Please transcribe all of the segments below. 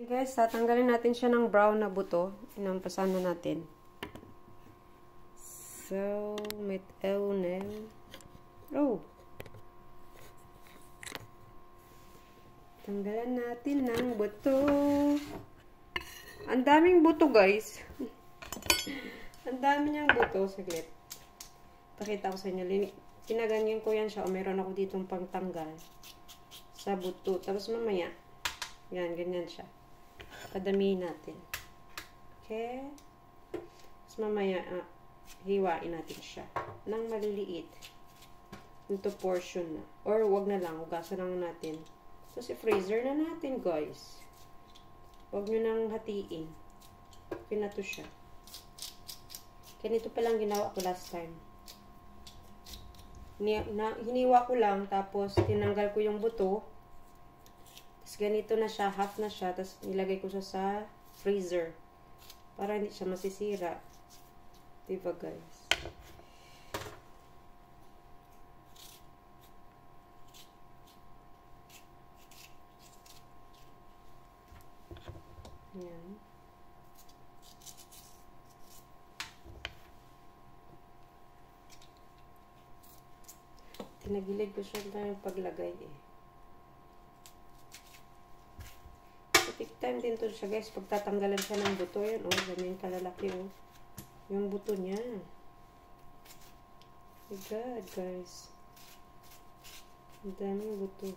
Guys, tatanggalin natin siya ng brown na buto. Inampasan na natin. So, mit eunen. Oh! Tanggalan natin ng buto. Ang daming buto, guys. Ang dami niyang buto. Saglit. Pakita ko sa inyo. Kinaganyan ko yan siya. O, meron ako ditong pangtanggal sa buto. Tapos mamaya, yan, ganyan siya. Padamihin natin. Okay? Tapos mamaya, hiwain natin siya ng maliliit. Into portion na. Or wag na lang. Hugasan lang natin. Tapos i-freezer na natin, guys. Huwag nyo nang hatiin. Okay na to siya. Ganito pa lang ginawa ko last time. Hiniwa ko lang, tapos tinanggal ko yung buto. Tapos ganito na siya, half na siya. Tapos nilagay ko siya sa freezer. Para hindi siya masisira. Diba, guys? Yan. Tinagilid ko siya ng paglagay eh. So, take time din to siya, guys. Pagtatanggalan siya ng buto, yan, oh. Ganyan kalalaki, oh. Yung buto niya. My God, guys. Ang daming buto.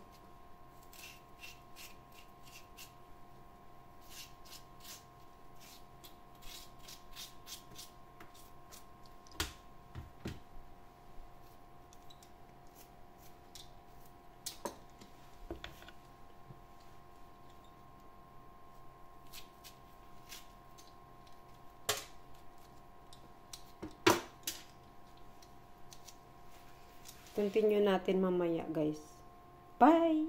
Continue natin mamaya, guys. Bye!